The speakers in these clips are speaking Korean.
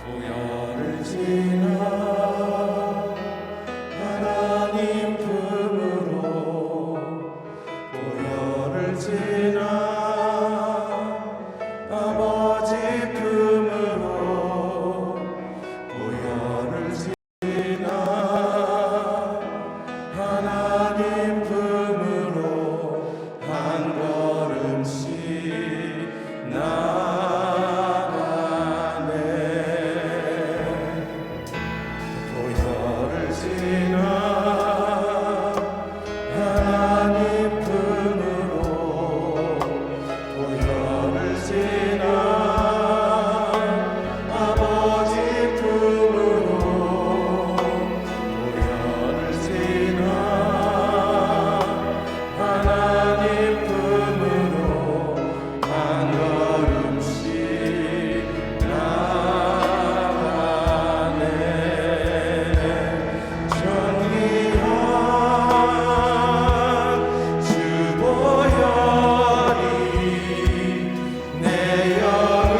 보혈을 지나 하나님 품으로 보혈을 지나 아버지 품으로 보혈을 지나 하나님 품으로 한 걸음씩 나가네. 보혈을 지나 하나님 품으로 보혈을 지나 아버지 품으로 보혈을 지나 하나님 품으로 한 걸음씩 나가네. 존귀한 주 보혈이 내 영을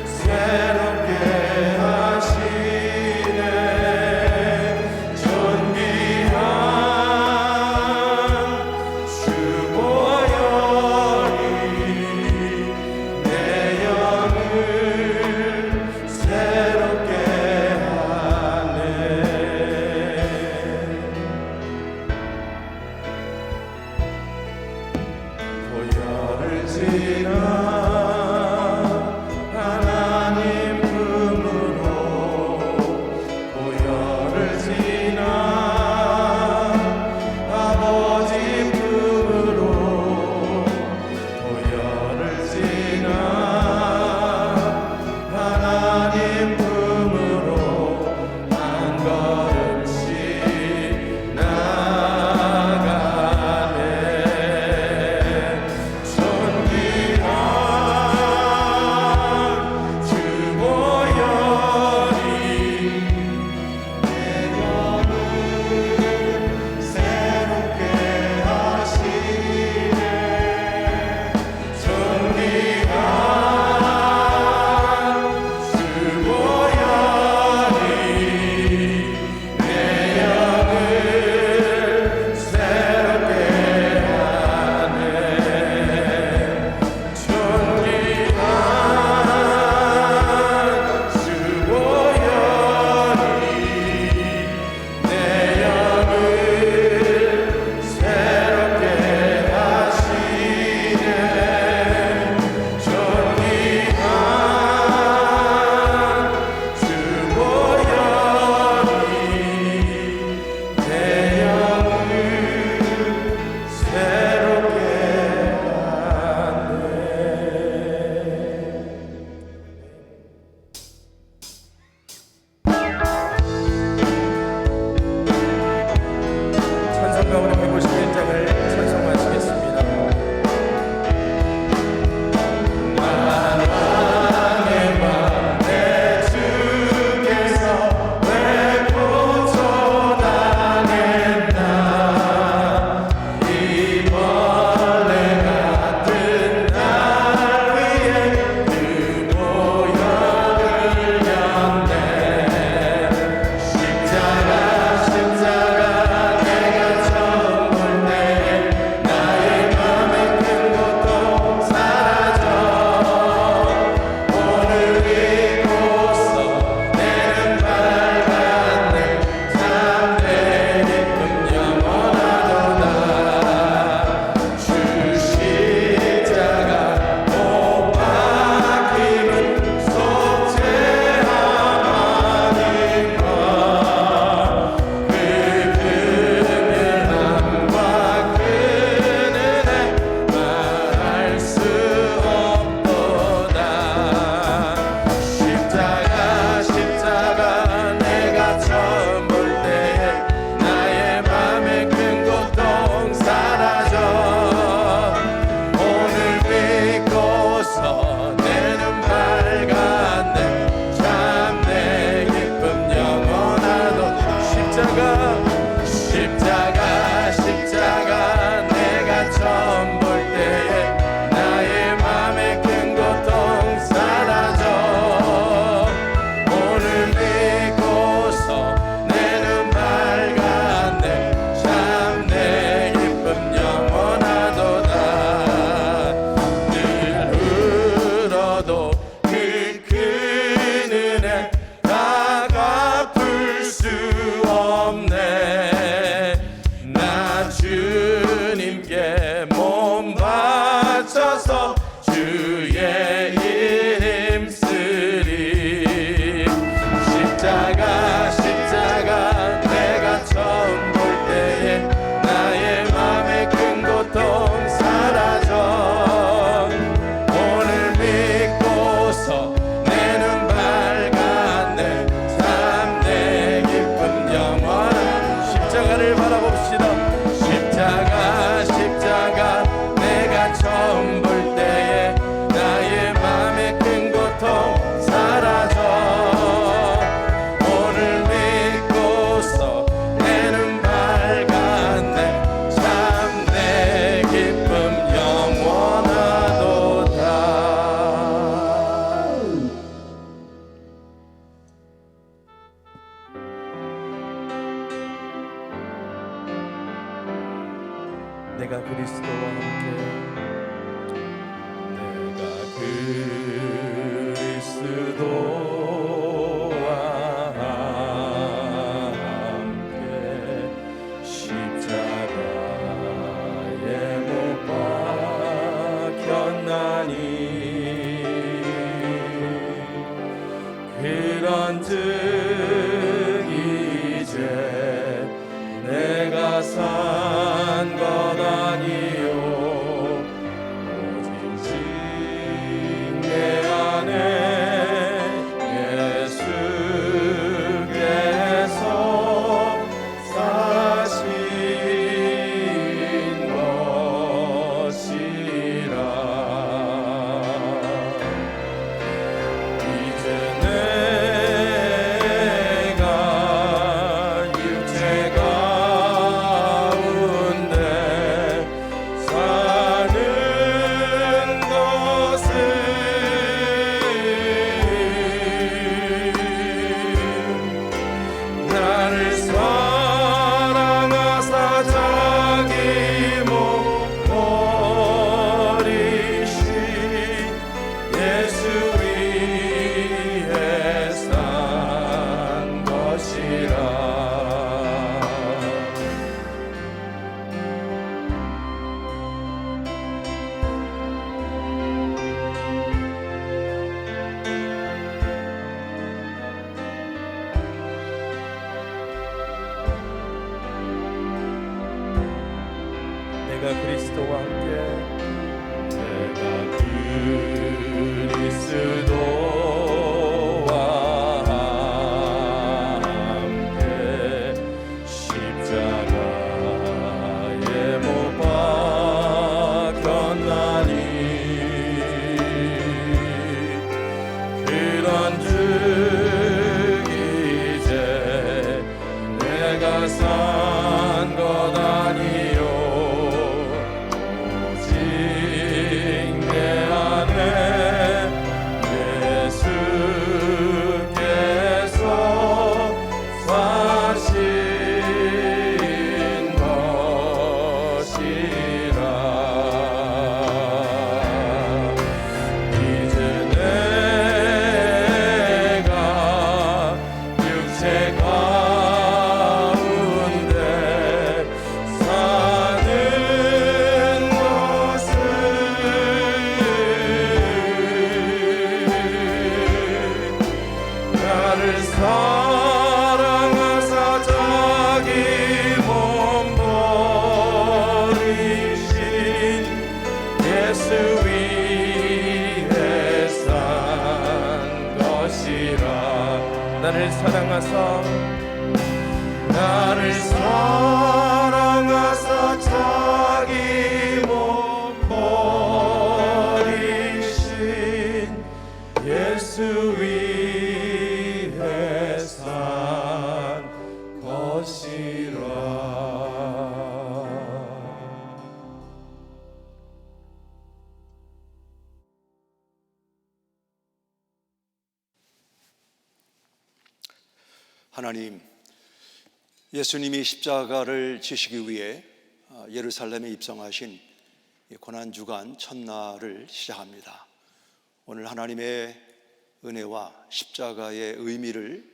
새롭게 하시네. 존귀한 주 보혈이 내 영을 새롭게 하네. 보혈을 지나 하나님 품으로 보혈을 지나 아버지 품으로 보혈을 지나 하나님 품으로 한 걸음씩 나가네. 존귀한 주 보혈이 내 영을 새롭게 하시네. 존귀한 주 보혈이 내 영을 새롭게 하네. 존귀한 주 보혈이 내 영을 새롭게 하시네. 존귀한 주 보혈이 내 영을 새롭게 하네. 찬송 가운데 151장을 찬송하시겠습니다. 만왕의 왕 내 주께서 왜 고쳐당했나. 이 벌레 같은 날 위에 그 보혈을 렸네. 십자가 내가 처음 볼 때에 나의 맘의 큰 고통 사라져. 오늘 믿고서 내는 밝았네. 참된 기쁨 영원하도다. 주 십자가 못 박힘은 속죄함 아닌가. 그 긍휼함과 그 은혜 말할 수 없도다. 십자가 내가 처음 볼 때에 나의 맘의 큰 고통 사라져. 오늘 믿고서 내 눈 밝았네. 참내 기쁨 영원하도다. 십자가 내가 처음 볼 때에 나의 맘의 큰 고통 사라져. 십자가를 바라봅시다. 십자가 십자가 내가 처음 볼 때에 나의 맘의 큰 고통 사라져. 오늘 믿고서 내는 밝았네. 참 내 기쁨 영원하도다. 내가 그리스도와 함께 십자가에 못 박혔나니 그런즉 이제 내가 산 것 아니요 오직 내 안에 예수께서 사신 것이라. 이제 내가 육체 가운데 사는 것은 나를 사랑하사 자기 몸 버리신 예수 위에 산 것이라. 내가 그리스도와 함께 십자가에 못 박혔나니 그런즉 이제 내가 산 것 아니요 오직 내 안에 예수께서 사신 것이라. 이제 내가 육체 가운데 사는 것은 나를 사랑하사 자기 몸 버리신 예수 위에 산 것이라. 나를 사랑하사 자기 몸 버리신 예수 위에 산 것이라. 하나님, 예수님이 십자가를 지시기 위해 예루살렘에 입성하신 고난주간 첫날을 시작합니다. 오늘 하나님의 은혜와 십자가의 의미를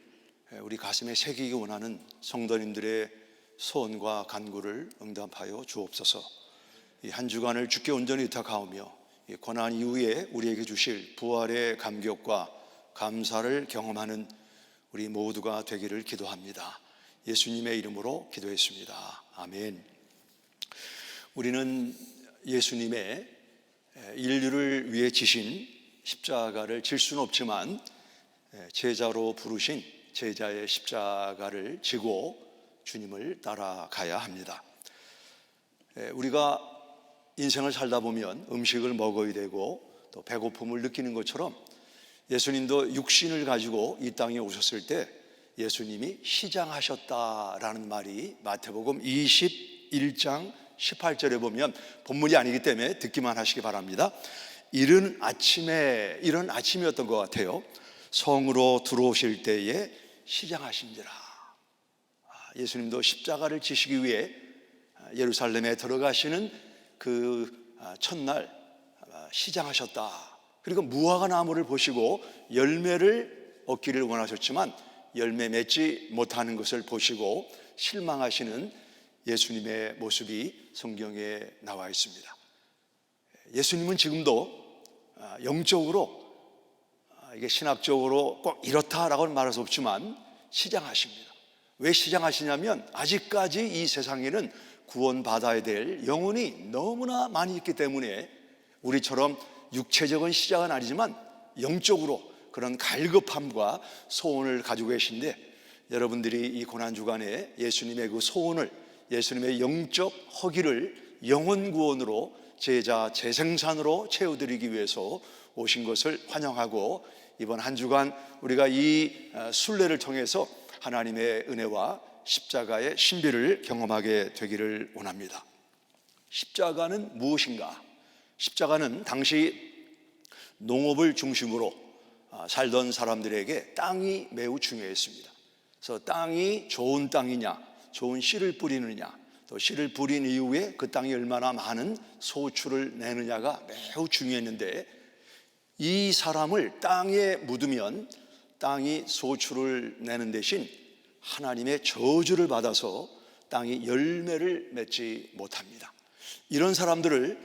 우리 가슴에 새기기 원하는 성도님들의 소원과 간구를 응답하여 주옵소서. 이 한 주간을 주께 온전히 의탁하오며 고난 이후에 우리에게 주실 부활의 감격과 감사를 경험하는 우리 모두가 되기를 기도합니다. 예수님의 이름으로 기도했습니다. 아멘. 우리는 예수님의 인류를 위해 지신 십자가를 질 수는 없지만 제자로 부르신 제자의 십자가를 지고 주님을 따라가야 합니다. 우리가 인생을 살다 보면 음식을 먹어야 되고 또 배고픔을 느끼는 것처럼 예수님도 육신을 가지고 이 땅에 오셨을 때 예수님이 시장하셨다라는 말이 마태복음 21장 18절에 보면, 본문이 아니기 때문에 듣기만 하시기 바랍니다. 이른 아침이었던 것 같아요. 성으로 들어오실 때에 시장하신지라. 예수님도 십자가를 지시기 위해 예루살렘에 들어가시는 그 첫날 시장하셨다. 그리고 무화과 나무를 보시고 열매를 얻기를 원하셨지만 열매 맺지 못하는 것을 보시고 실망하시는 예수님의 모습이 성경에 나와 있습니다. 예수님은 지금도 영적으로, 이게 신학적으로 꼭 이렇다라고는 말할 수 없지만 시장하십니다. 왜 시장하시냐면 아직까지 이 세상에는 구원받아야 될 영혼이 너무나 많이 있기 때문에 우리처럼 육체적인 시장은 아니지만 영적으로 그런 갈급함과 소원을 가지고 계신데, 여러분들이 이 고난주간에 예수님의 그 소원을, 예수님의 영적 허기를 영혼 구원으로, 제자 재생산으로 채워드리기 위해서 오신 것을 환영하고, 이번 한 주간 우리가 이 순례를 통해서 하나님의 은혜와 십자가의 신비를 경험하게 되기를 원합니다. 십자가는 무엇인가? 십자가는 당시 농업을 중심으로 살던 사람들에게 땅이 매우 중요했습니다. 그래서 땅이 좋은 땅이냐, 좋은 씨를 뿌리느냐, 또 씨를 뿌린 이후에 그 땅이 얼마나 많은 소출을 내느냐가 매우 중요했는데, 이 사람을 땅에 묻으면 땅이 소출을 내는 대신 하나님의 저주를 받아서 땅이 열매를 맺지 못합니다. 이런 사람들을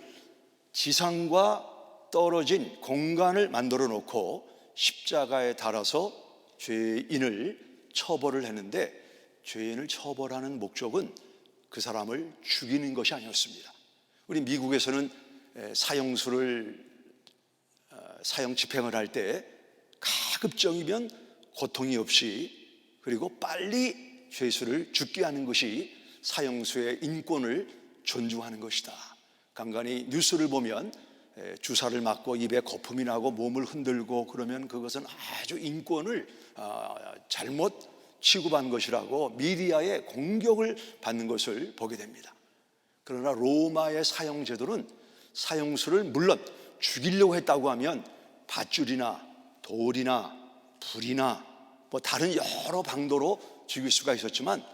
지상과 떨어진 공간을 만들어 놓고 십자가에 달아서 죄인을 처벌을 했는데, 죄인을 처벌하는 목적은 그 사람을 죽이는 것이 아니었습니다. 우리 미국에서는 사형 집행을 할 때 가급적이면 고통이 없이, 그리고 빨리 죄수를 죽게 하는 것이 사형수의 인권을 존중하는 것이다. 간간히 뉴스를 보면 주사를 맞고 입에 거품이 나고 몸을 흔들고 그러면 그것은 아주 인권을 잘못 취급한 것이라고 미디어의 공격을 받는 것을 보게 됩니다. 그러나 로마의 사형 제도는 사형수를 물론 죽이려고 했다고 하면 밧줄이나 돌이나 불이나 뭐 다른 여러 방도로 죽일 수가 있었지만,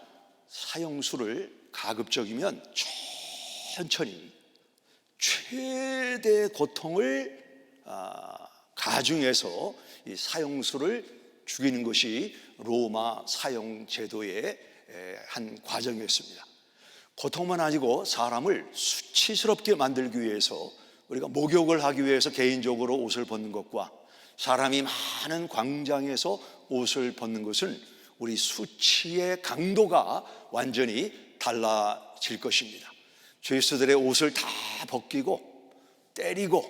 사형수를 가급적이면 천천히 최대 고통을 가중해서 이 사형수를 죽이는 것이 로마 사형 제도의 한 과정이었습니다. 고통만 아니고 사람을 수치스럽게 만들기 위해서, 우리가 목욕을 하기 위해서 개인적으로 옷을 벗는 것과 사람이 많은 광장에서 옷을 벗는 것은 우리 수치의 강도가 완전히 달라질 것입니다. 죄수들의 옷을 다 벗기고 때리고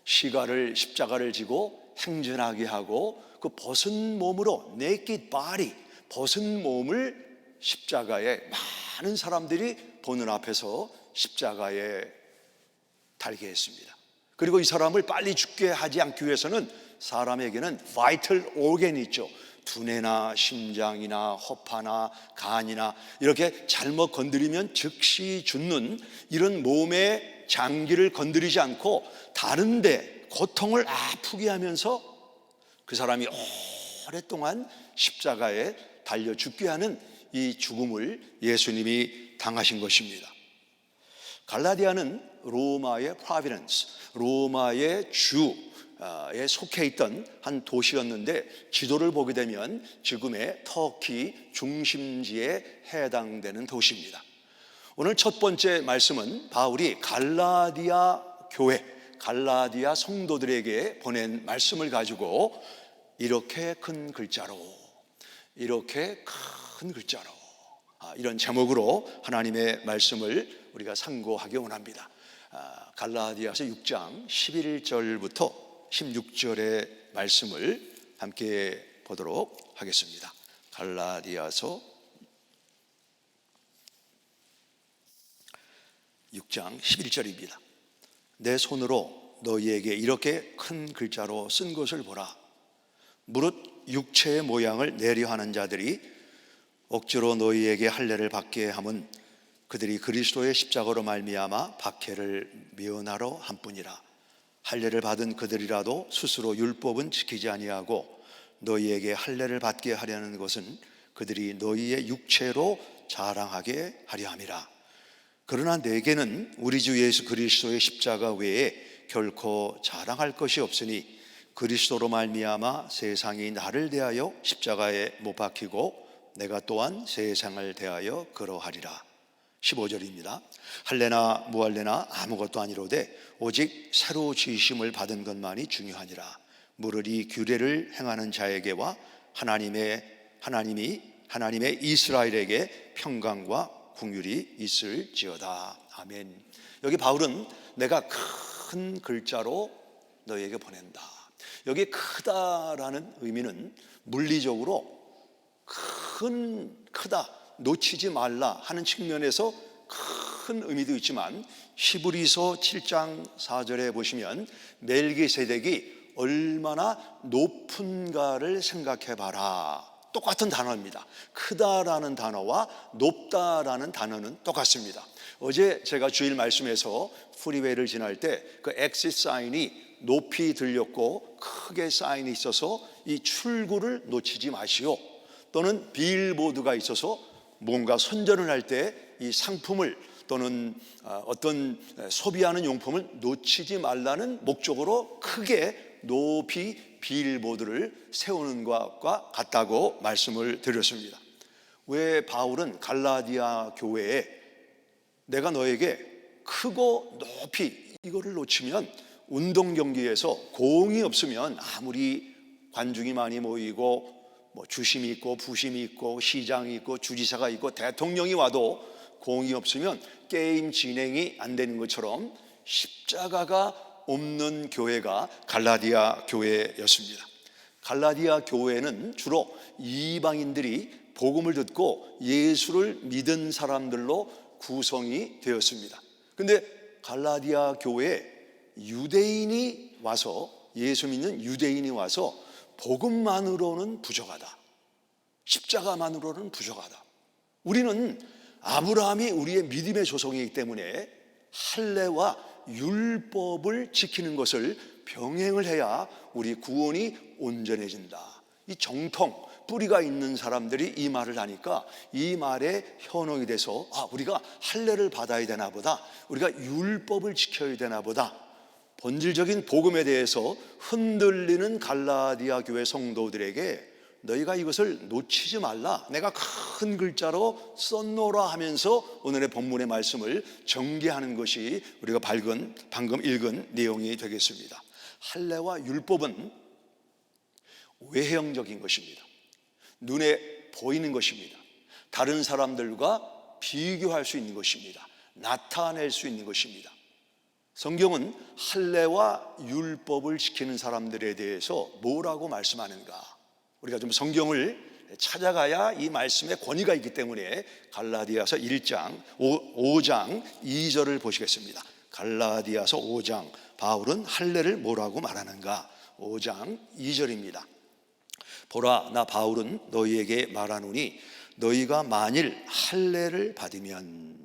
십자가를 지고 행진하게 하고, 그 벗은 몸으로 naked body, 벗은 몸을 십자가에 많은 사람들이 보는 앞에서 십자가에 달게 했습니다. 그리고 이 사람을 빨리 죽게 하지 않기 위해서는 사람에게는 vital organ이 있죠. 두뇌나 심장이나 허파나 간이나 이렇게 잘못 건드리면 즉시 죽는 이런 몸의 장기를 건드리지 않고 다른데 고통을 아프게 하면서 그 사람이 오랫동안 십자가에 달려 죽게 하는 이 죽음을 예수님이 당하신 것입니다. 갈라디아는 로마의 프로비던스, 로마의 주에 속해 있던 한 도시였는데, 지도를 보게 되면 지금의 터키 중심지에 해당되는 도시입니다. 오늘 첫 번째 말씀은 바울이 갈라디아 교회, 갈라디아 성도들에게 보낸 말씀을 가지고 이렇게 큰 글자로 이런 제목으로 하나님의 말씀을 우리가 상고하기 원합니다. 갈라디아서 6장 11절부터 16절의 말씀을 함께 보도록 하겠습니다. 갈라디아서 6장 11절입니다. 내 손으로 너희에게 이렇게 큰 글자로 쓴 것을 보라. 무릇 육체의 모양을 내려 하는 자들이 억지로 너희에게 할례를 받게 함은 그들이 그리스도의 십자가로 말미암아 박해를 면하러 함뿐이라. 할례를 받은 그들이라도 스스로 율법은 지키지 아니하고 너희에게 할례를 받게 하려는 것은 그들이 너희의 육체로 자랑하게 하려 함이라. 그러나 내게는 우리 주 예수 그리스도의 십자가 외에 결코 자랑할 것이 없으니 그리스도로 말미암아 세상이 나를 대하여 십자가에 못 박히고 내가 또한 세상을 대하여 그러하리라. 15절입니다. 할례나 무할례나 아무것도 아니로되 오직 새로 지으심을 받은 것만이 중요하니라. 무릇 이 규례를 행하는 자에게와 하나님의 이스라엘에게 평강과 긍휼이 있을지어다. 아멘. 여기 바울은 내가 큰 글자로 너에게 보낸다. 여기 크다라는 의미는 물리적으로 크다, 놓치지 말라 하는 측면에서 큰 의미도 있지만 히브리서 7장 4절에 보시면 멜기세덱이 얼마나 높은가를 생각해 봐라. 똑같은 단어입니다. 크다라는 단어와 높다라는 단어는 똑같습니다. 어제 제가 주일 말씀에서 프리웨이를 지날 때 그 엑싯 사인이 높이 들렸고 크게 사인이 있어서 이 출구를 놓치지 마시오. 또는 빌보드가 있어서 뭔가 선전을 할 때 이 상품을 또는 어떤 소비하는 용품을 놓치지 말라는 목적으로 크게 높이 빌보드를 세우는 것과 같다고 말씀을 드렸습니다. 왜 바울은 갈라디아 교회에 내가 너에게 크고 높이 이거를 놓치면 운동 경기에서 공이 없으면 아무리 관중이 많이 모이고 뭐 주심이 있고 부심이 있고 시장이 있고 주지사가 있고 대통령이 와도 공이 없으면 게임 진행이 안 되는 것처럼 십자가가 없는 교회가 갈라디아 교회였습니다. 갈라디아 교회는 주로 이방인들이 복음을 듣고 예수를 믿은 사람들로 구성이 되었습니다. 근데 갈라디아 교회에 유대인이 와서 예수 믿는 유대인이 와서 복음만으로는 부족하다. 십자가만으로는 부족하다. 우리는 아브라함이 우리의 믿음의 조상이기 때문에 할례와 율법을 지키는 것을 병행을 해야 우리 구원이 온전해진다. 이 정통 뿌리가 있는 사람들이 이 말을 하니까 이 말에 현혹이 돼서 우리가 할례를 받아야 되나 보다, 우리가 율법을 지켜야 되나 보다, 본질적인 복음에 대해서 흔들리는 갈라디아 교회 성도들에게 너희가 이것을 놓치지 말라, 내가 큰 글자로 썼노라 하면서 오늘의 본문의 말씀을 전개하는 것이 우리가 방금 읽은 내용이 되겠습니다. 할례와 율법은 외형적인 것입니다. 눈에 보이는 것입니다. 다른 사람들과 비교할 수 있는 것입니다. 나타낼 수 있는 것입니다. 성경은 할례와 율법을 지키는 사람들에 대해서 뭐라고 말씀하는가? 우리가 좀 성경을 찾아가야 이 말씀에 권위가 있기 때문에 갈라디아서 5장 2절을 보시겠습니다. 갈라디아서 5장, 바울은 할례를 뭐라고 말하는가? 5장 2절입니다. 보라, 나 바울은 너희에게 말하노니 너희가 만일 할례를 받으면,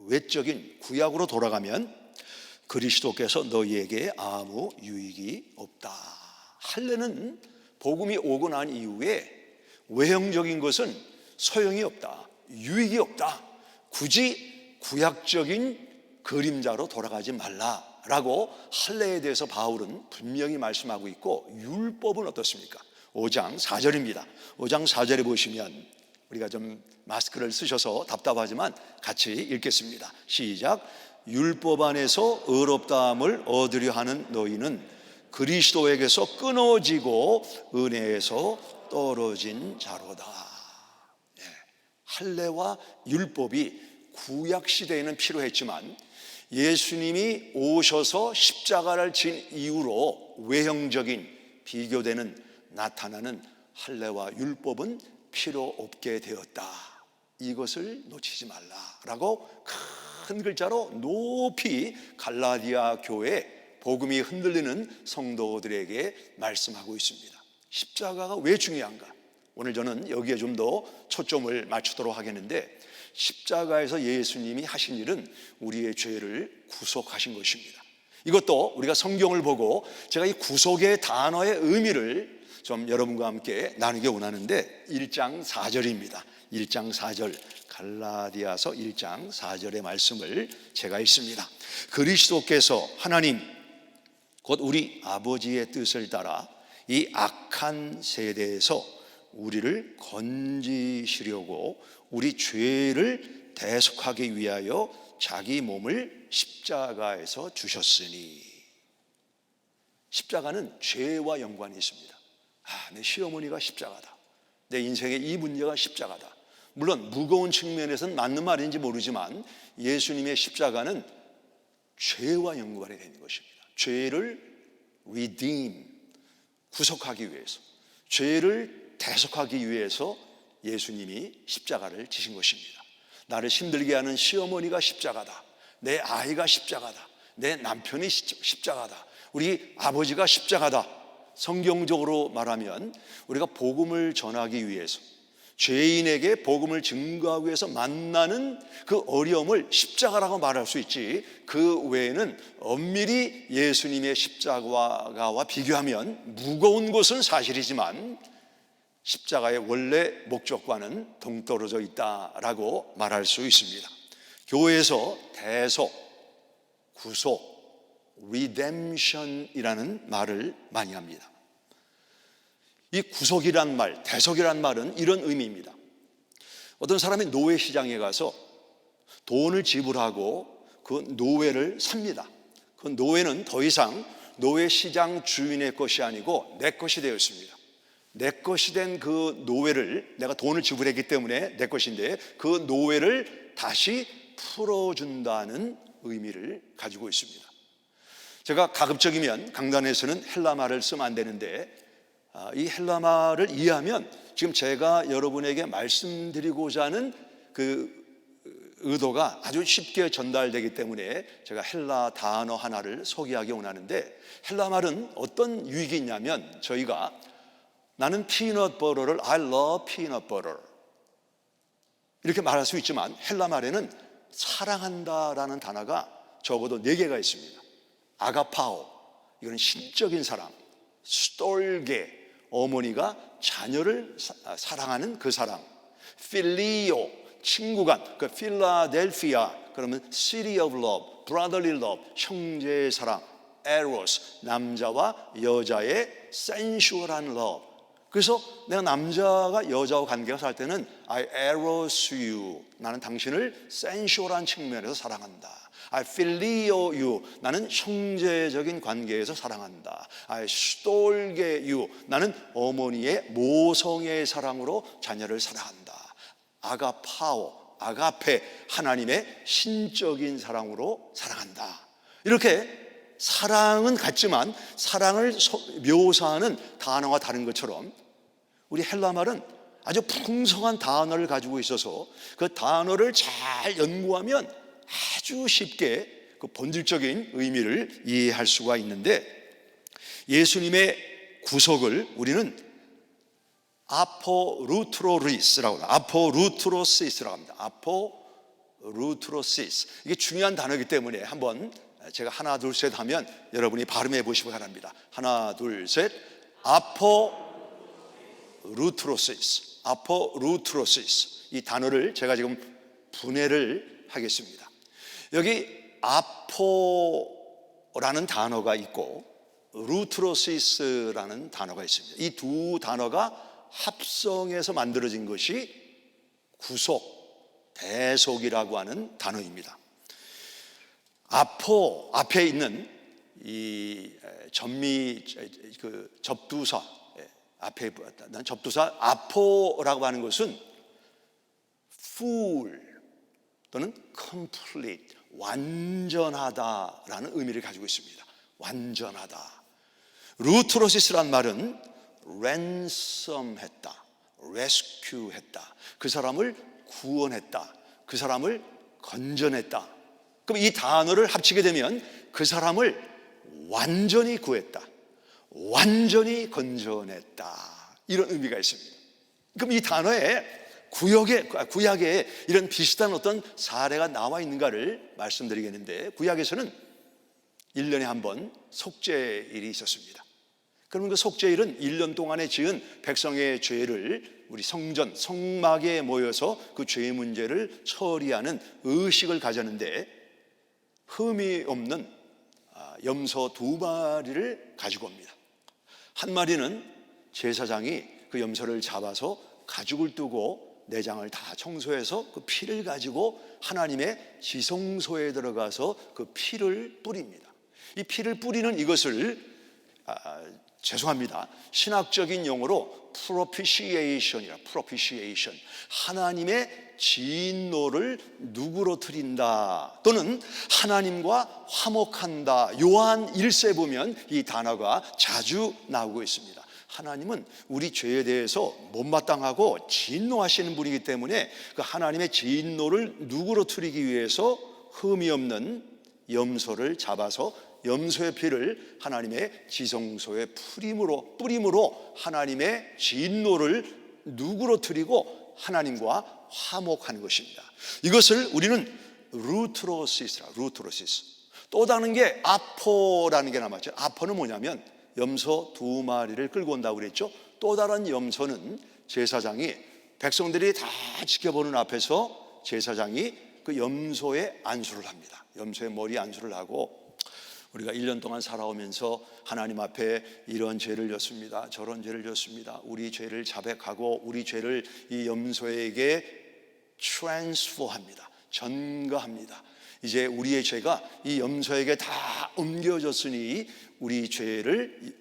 외적인 구약으로 돌아가면 그리스도께서 너희에게 아무 유익이 없다. 할례는 복음이 오고 난 이후에 외형적인 것은 소용이 없다, 유익이 없다. 굳이 구약적인 그림자로 돌아가지 말라라고 할례에 대해서 바울은 분명히 말씀하고 있고, 율법은 어떻습니까? 5장 4절입니다. 5장 4절에 보시면, 우리가 좀 마스크를 쓰셔서 답답하지만 같이 읽겠습니다. 시작. 율법 안에서 의롭다함을 얻으려 하는 너희는 그리스도에게서 끊어지고 은혜에서 떨어진 자로다. 할례와 율법이 구약 시대에는 필요했지만 예수님이 오셔서 십자가를 진 이후로 외형적인, 비교되는, 나타나는 할례와 율법은 필요 없게 되었다. 이것을 놓치지 말라라고 큰 큰 글자로 높이 갈라디아 교회 복음이 흔들리는 성도들에게 말씀하고 있습니다. 십자가가 왜 중요한가? 오늘 저는 여기에 좀 더 초점을 맞추도록 하겠는데, 십자가에서 예수님이 하신 일은 우리의 죄를 구속하신 것입니다. 이것도 우리가 성경을 보고 제가 이 구속의 단어의 의미를 좀 여러분과 함께 나누기 원하는데, 1장 4절입니다. 1장 4절, 갈라디아서 1장 4절의 말씀을 제가 읽습니다. 그리스도께서 하나님 곧 우리 아버지의 뜻을 따라 이 악한 세대에서 우리를 건지시려고 우리 죄를 대속하기 위하여 자기 몸을 십자가에서 주셨으니. 십자가는 죄와 연관이 있습니다. 내 시어머니가 십자가다, 내 인생의 이 문제가 십자가다. 물론 무거운 측면에서는 맞는 말인지 모르지만 예수님의 십자가는 죄와 연관이 되는 것입니다. 죄를 redeem, 구속하기 위해서, 죄를 대속하기 위해서 예수님이 십자가를 지신 것입니다. 나를 힘들게 하는 시어머니가 십자가다, 내 아이가 십자가다, 내 남편이 십자가다, 우리 아버지가 십자가다. 성경적으로 말하면 우리가 복음을 전하기 위해서, 죄인에게 복음을 증거하기 위해서 만나는 그 어려움을 십자가라고 말할 수 있지, 그 외에는 엄밀히 예수님의 십자가와 비교하면 무거운 것은 사실이지만 십자가의 원래 목적과는 동떨어져 있다라고 말할 수 있습니다. 교회에서 대속, 구속, redemption이라는 말을 많이 합니다. 이 구속이란 말, 대속이란 말은 이런 의미입니다. 어떤 사람이 노예시장에 가서 돈을 지불하고 그 노예를 삽니다. 그 노예는 더 이상 노예시장 주인의 것이 아니고 내 것이 되었습니다. 내 것이 된 그 노예를, 내가 돈을 지불했기 때문에 내 것인데 그 노예를 다시 풀어준다는 의미를 가지고 있습니다. 제가 가급적이면 강단에서는 헬라말을 쓰면 안 되는데, 이 헬라말을 이해하면 지금 제가 여러분에게 말씀드리고자 하는 그 의도가 아주 쉽게 전달되기 때문에 제가 헬라 단어 하나를 소개하기 원하는데, 헬라말은 어떤 유익이 있냐면, 저희가 나는 피넛 버터를 I love peanut butter 이렇게 말할 수 있지만, 헬라말에는 사랑한다라는 단어가 적어도 4개가 있습니다. 아가파오, 이건 신적인 사랑. 스톨게, 어머니가 자녀를 사랑하는 그 사랑. 필리오, 친구간, 그 필라델피아, 그러면 city of love, brotherly love, 형제의 사랑. 에로스, 남자와 여자의 sensual한 love. 그래서 내가 남자가 여자와 관계가 살 때는 I eros you, 나는 당신을 sensual한 측면에서 사랑한다. I phileo you, 나는 형제적인 관계에서 사랑한다. I stolge you, 나는 어머니의 모성애의 사랑으로 자녀를 사랑한다. 아가파오, 아가페, 하나님의 신적인 사랑으로 사랑한다. 이렇게 사랑은 같지만 사랑을 묘사하는 단어가 다른 것처럼, 우리 헬라말은 아주 풍성한 단어를 가지고 있어서 그 단어를 잘 연구하면 아주 쉽게 그 본질적인 의미를 이해할 수가 있는데, 예수님의 구속을 우리는 아포루트로리스라고 합니다. 아포루트로시스라고 합니다. 아포루트로시스. 이게 중요한 단어이기 때문에 한번 제가 하나 둘 셋 하면 여러분이 발음해 보시기 바랍니다. 하나 둘 셋. 아포루트로시스. 아포루트로시스. 이 단어를 제가 지금 분해를 하겠습니다. 여기 아포라는 단어가 있고 루트로시스라는 단어가 있습니다. 이 두 단어가 합성해서 만들어진 것이 구속, 대속이라고 하는 단어입니다. 아포 앞에 있는 이 전미 그 접두사 앞에 있는 접두사 아포라고 하는 것은 full 또는 complete, 완전하다라는 의미를 가지고 있습니다. 완전하다. 루트로시스란 말은 ransom했다, rescue했다, 그 사람을 구원했다, 그 사람을 건져냈다, 그럼 이 단어를 합치게 되면 그 사람을 완전히 구했다, 완전히 건져냈다, 이런 의미가 있습니다. 그럼 이 단어에 구약에 이런 비슷한 어떤 사례가 나와 있는가를 말씀드리겠는데, 구약에서는 1년에 한 번 속죄일이 있었습니다. 그러면 그 속죄일은 1년 동안에 지은 백성의 죄를 우리 성막에 모여서 그 죄 문제를 처리하는 의식을 가졌는데, 흠이 없는 염소 2마리를 가지고 옵니다. 한 마리는 제사장이 그 염소를 잡아서 가죽을 뜨고 내장을 다 청소해서 그 피를 가지고 하나님의 지성소에 들어가서 그 피를 뿌립니다. 이 피를 뿌리는 이것을 죄송합니다, 신학적인 용어로 propitiation이라, propitiation, 하나님의 진노를 누그러뜨린다 또는 하나님과 화목한다. 요한 1세 보면 이 단어가 자주 나오고 있습니다. 하나님은 우리 죄에 대해서 못마땅하고 진노하시는 분이기 때문에 그 하나님의 진노를 누그러뜨리기 위해서 흠이 없는 염소를 잡아서 염소의 피를 하나님의 지성소에 뿌림으로 하나님의 진노를 누그러뜨리고 하나님과 화목하는 것입니다. 이것을 우리는 루트로시스라, 루트로시스. 또 다른 게 아포라는 게 남았죠. 아포는 뭐냐면 염소 2마리를 끌고 온다고 그랬죠. 또 다른 염소는 제사장이, 백성들이 다 지켜보는 앞에서 제사장이 그 염소에 안수를 합니다. 염소의 머리에 안수를 하고, 우리가 1년 동안 살아오면서 하나님 앞에 이런 죄를 졌습니다, 저런 죄를 졌습니다, 우리 죄를 자백하고 우리 죄를 이 염소에게 트랜스퍼합니다, 전가합니다. 이제 우리의 죄가 이 염소에게 다 옮겨졌으니 우리 죄를,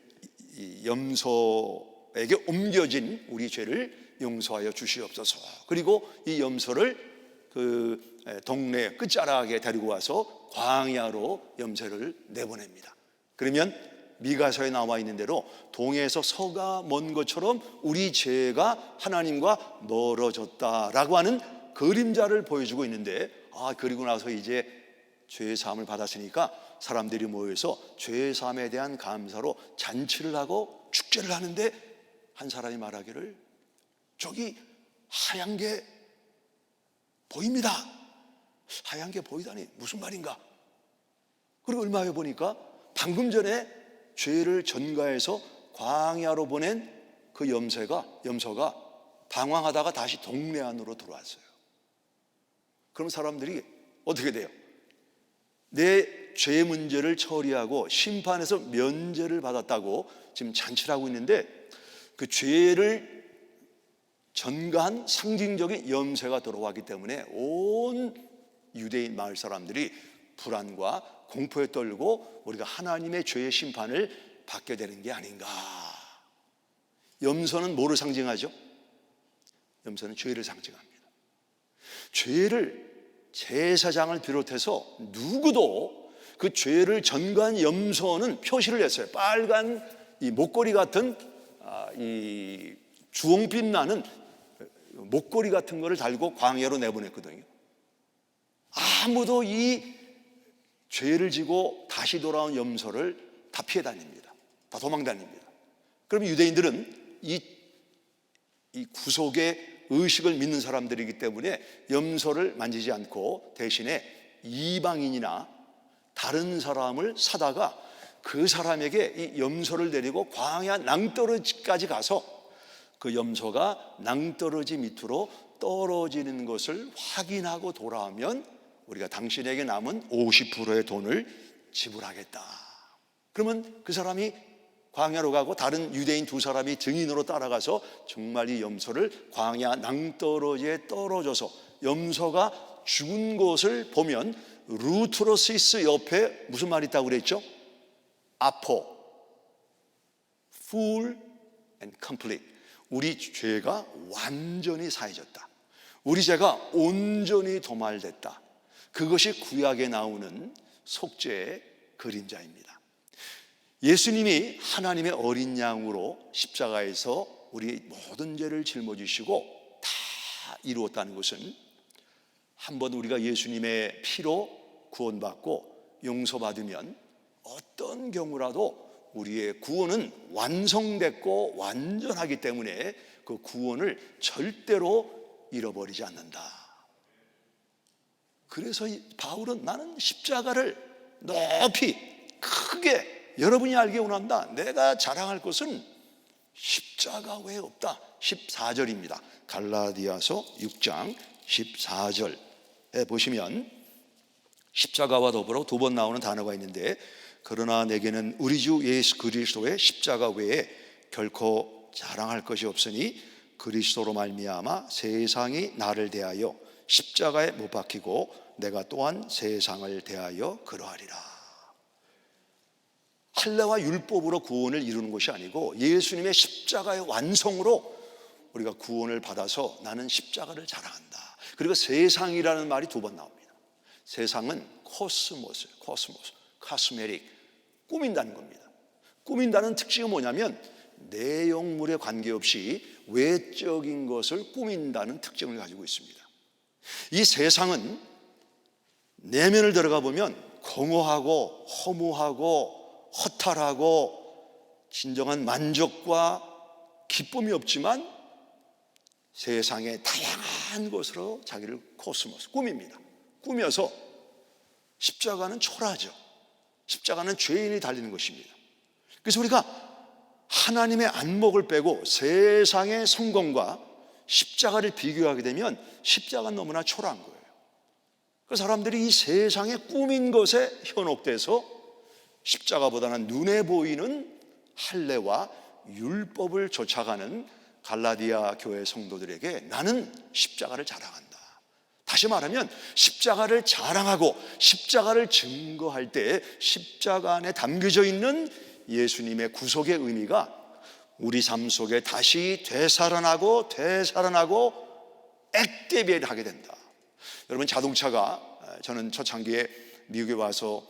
이 염소에게 옮겨진 우리 죄를 용서하여 주시옵소서. 그리고 이 염소를 그 동네 끝자락에 데리고 와서 광야로 염소를 내보냅니다. 그러면 미가서에 나와 있는 대로 동에서 서가 먼 것처럼 우리 죄가 하나님과 멀어졌다라고 하는 그림자를 보여주고 있는데, 그리고 나서 이제 죄 사함을 받았으니까 사람들이 모여서 죄 사함에 대한 감사로 잔치를 하고 축제를 하는데, 한 사람이 말하기를 저기 하얀 게 보입니다. 하얀 게 보이다니 무슨 말인가? 그리고 얼마 후에 보니까 방금 전에 죄를 전가해서 광야로 보낸 그 염소가 방황하다가 다시 동네 안으로 들어왔어요. 그럼 사람들이 어떻게 돼요? 내 죄 문제를 처리하고 심판에서 면제를 받았다고 지금 잔치를 하고 있는데, 그 죄를 전가한 상징적인 염소가 들어왔기 때문에 온 유대인 마을 사람들이 불안과 공포에 떨고 우리가 하나님의 죄의 심판을 받게 되는 게 아닌가. 염소는 뭐를 상징하죠? 염소는 죄를 상징합니다. 죄를, 제사장을 비롯해서 누구도 그 죄를 전가한 염소는 표시를 했어요. 빨간 이 목걸이 같은 이 주홍빛 나는 목걸이 같은 거를 달고 광야로 내보냈거든요. 아무도 이 죄를 지고 다시 돌아온 염소를 다 피해 다닙니다. 다 도망 다닙니다. 그럼 유대인들은 이 구속의 의식을 믿는 사람들이기 때문에 염소를 만지지 않고 대신에 이방인이나 다른 사람을 사다가 그 사람에게 이 염소를 데리고 광야 낭떠러지까지 가서 그 염소가 낭떠러지 밑으로 떨어지는 것을 확인하고 돌아오면 우리가 당신에게 남은 50%의 돈을 지불하겠다. 그러면 그 사람이 광야로 가고 다른 유대인 2사람이 증인으로 따라가서 정말 이 염소를 광야 낭떠러지에 떨어져서 염소가 죽은 것을 보면, 루트로시스 옆에 무슨 말이 있다고 그랬죠? 아포, full and complete. 우리 죄가 완전히 사해졌다, 우리 죄가 온전히 도말됐다. 그것이 구약에 나오는 속죄의 그림자입니다. 예수님이 하나님의 어린 양으로 십자가에서 우리 모든 죄를 짊어지시고 다 이루었다는 것은, 한번 우리가 예수님의 피로 구원받고 용서받으면 어떤 경우라도 우리의 구원은 완성됐고 완전하기 때문에 그 구원을 절대로 잃어버리지 않는다. 그래서 바울은 나는 십자가를 높이 크게 여러분이 알기 원한다. 내가 자랑할 것은 십자가 외에 없다. 14절입니다. 갈라디아서 6장 14절에 보시면 십자가와 더불어 두 번 나오는 단어가 있는데, 그러나 내게는 우리 주 예수 그리스도의 십자가 외에 결코 자랑할 것이 없으니 그리스도로 말미암아 세상이 나를 대하여 십자가에 못 박히고 내가 또한 세상을 대하여 그러하리라. 할례와 율법으로 구원을 이루는 것이 아니고 예수님의 십자가의 완성으로 우리가 구원을 받아서 나는 십자가를 자랑한다. 그리고 세상이라는 말이 두 번 나옵니다. 세상은 코스모스, 카스메릭, 꾸민다는 겁니다. 꾸민다는 특징은 뭐냐면 내용물에 관계없이 외적인 것을 꾸민다는 특징을 가지고 있습니다. 이 세상은 내면을 들어가 보면 공허하고 허무하고 허탈하고 진정한 만족과 기쁨이 없지만 세상의 다양한 것으로 자기를 코스모스 꾸밉니다. 꾸며서 십자가는 초라하죠. 십자가는 죄인이 달리는 것입니다. 그래서 우리가 하나님의 안목을 빼고 세상의 성공과 십자가를 비교하게 되면 십자가는 너무나 초라한 거예요. 그 사람들이 이 세상에 꾸민 것에 현혹돼서 십자가보다는 눈에 보이는 할례와 율법을 쫓아가는 갈라디아 교회 성도들에게 나는 십자가를 자랑한다. 다시 말하면 십자가를 자랑하고 십자가를 증거할 때 십자가 안에 담겨져 있는 예수님의 구속의 의미가 우리 삶 속에 다시 되살아나고 액티베이트 하게 된다. 여러분, 자동차가, 저는 초창기에 미국에 와서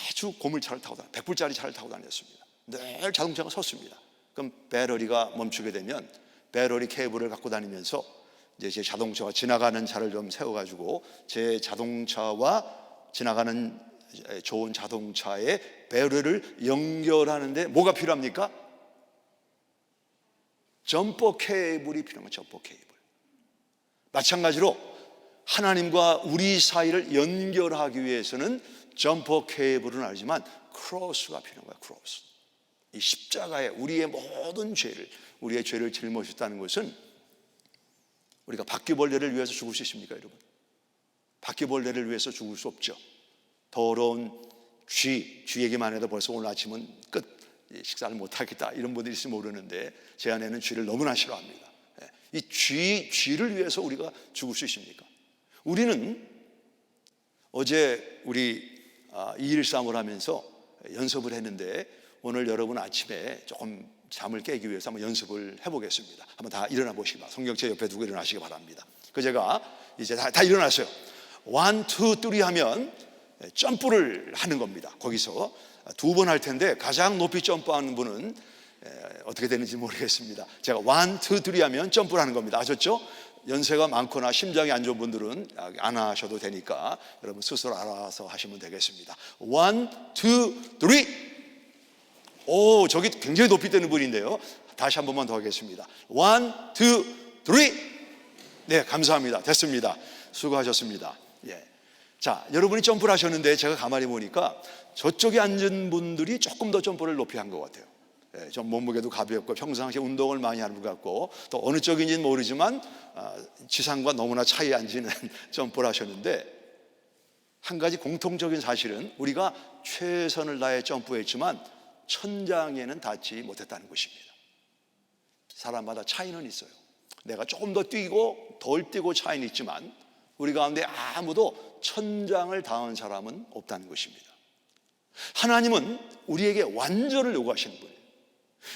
아주 고물차를 타고 다녔습니다. 100불짜리 차를 타고 다녔습니다. 늘 자동차가 섰습니다. 그럼 배터리가 멈추게 되면 배터리 케이블을 갖고 다니면서 이제 제 자동차와 지나가는 차를 좀 세워가지고 제 자동차와 지나가는 좋은 자동차의 배터리를 연결하는데 뭐가 필요합니까? 점퍼 케이블이 필요한 거예요. 점퍼 케이블. 마찬가지로 하나님과 우리 사이를 연결하기 위해서는 점퍼 케이블은 알지만 크로스가 필요한 거예요. 크로스. 이 십자가에 우리의 모든 죄를, 우리의 죄를 짊어졌다는 것은, 우리가 바퀴벌레를 위해서 죽을 수 있습니까, 여러분? 바퀴벌레를 위해서 죽을 수 없죠. 더러운 쥐 얘기만 해도 벌써 오늘 아침은 끝, 식사를 못하겠다 이런 분들이 있으면 모르는데 제 아내는 쥐를 너무나 싫어합니다. 이 쥐를 위해서 우리가 죽을 수 있습니까? 우리는 어제 우리 213을 하면서 연습을 했는데 오늘 여러분 아침에 조금 잠을 깨기 위해서 한번 연습을 해보겠습니다. 한번 다 일어나 보시기 바랍니다. 성경책 옆에 두고 일어나시기 바랍니다. 그 제가 이제 다 일어났어요. 1, 2, 3 하면 점프를 하는 겁니다. 거기서 두 번 할 텐데 가장 높이 점프하는 분은 어떻게 되는지 모르겠습니다. 제가 1, 2, 3 하면 점프를 하는 겁니다. 아셨죠? 연세가 많거나 심장이 안 좋은 분들은 안 하셔도 되니까 여러분 스스로 알아서 하시면 되겠습니다. 1, 2, 3. 오, 저기 굉장히 높이 뜨는 분인데요. 다시 한 번만 더 하겠습니다. 1, 2, 3. 네, 감사합니다. 됐습니다. 수고하셨습니다. 예. 자, 여러분이 점프를 하셨는데 제가 가만히 보니까 저쪽에 앉은 분들이 조금 더 점프를 높이 한 것 같아요. 예, 좀 몸무게도 가볍고 평상시에 운동을 많이 하는 것 같고 또 어느 쪽인지는 모르지만 지상과 너무나 차이 안 지는 점프를 하셨는데, 한 가지 공통적인 사실은 우리가 최선을 다해 점프했지만 천장에는 닿지 못했다는 것입니다. 사람마다 차이는 있어요. 내가 조금 더 뛰고 덜 뛰고 차이는 있지만 우리 가운데 아무도 천장을 닿은 사람은 없다는 것입니다. 하나님은 우리에게 완전을 요구하시는 분이에요.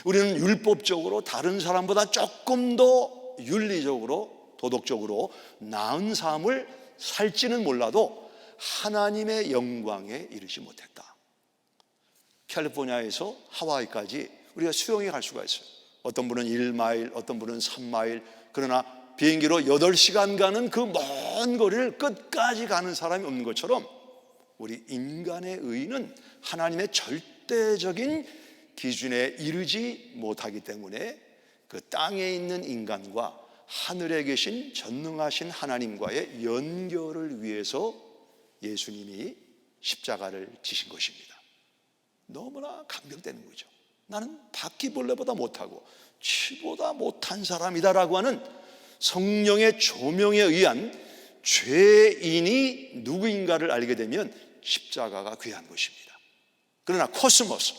우리는 율법적으로 다른 사람보다 조금 더 윤리적으로 도덕적으로 나은 삶을 살지는 몰라도 하나님의 영광에 이르지 못했다. 캘리포니아에서 하와이까지 우리가 수영에 갈 수가 있어요. 어떤 분은 1마일, 어떤 분은 3마일. 그러나 비행기로 8시간 가는 그 먼 거리를 끝까지 가는 사람이 없는 것처럼 우리 인간의 의는 하나님의 절대적인 기준에 이르지 못하기 때문에 그 땅에 있는 인간과 하늘에 계신 전능하신 하나님과의 연결을 위해서 예수님이 십자가를 지신 것입니다. 너무나 감격되는 거죠. 나는 바퀴벌레보다 못하고 쥐보다 못한 사람이다라고 하는 성령의 조명에 의한 죄인이 누구인가를 알게 되면 십자가가 귀한 것입니다. 그러나 코스모스,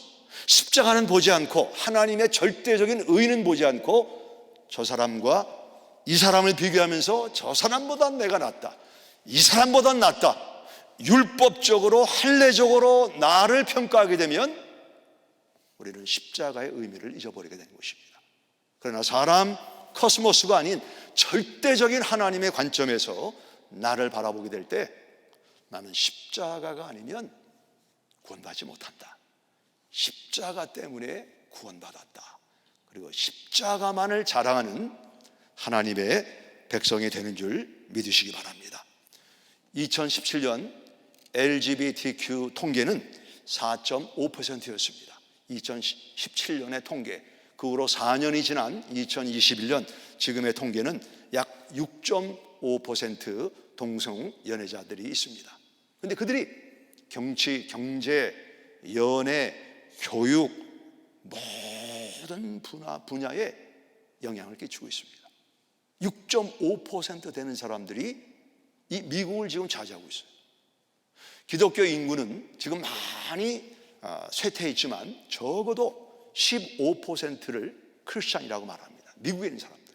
십자가는 보지 않고 하나님의 절대적인 의는 보지 않고 저 사람과 이 사람을 비교하면서 저 사람보다 내가 낫다, 이 사람보다 낫다, 율법적으로 할례적으로 나를 평가하게 되면 우리는 십자가의 의미를 잊어버리게 되는 것입니다. 그러나 사람 코스모스가 아닌 절대적인 하나님의 관점에서 나를 바라보게 될 때 나는 십자가가 아니면 구원받지 못한다, 십자가 때문에 구원받았다, 그리고 십자가만을 자랑하는 하나님의 백성이 되는 줄 믿으시기 바랍니다. 2017년 LGBTQ 통계는 4.5%였습니다. 2017년의 통계, 그 후로 4년이 지난 2021년 지금의 통계는 약 6.5% 동성 연애자들이 있습니다. 그런데 그들이 정치, 경제, 연애, 교육 모든 분야에 영향을 끼치고 있습니다. 6.5% 되는 사람들이 이 미국을 지금 차지하고 있어요. 기독교 인구는 지금 많이 쇠퇴해 있지만 적어도 15%를 크리스찬이라고 말합니다. 미국에 있는 사람들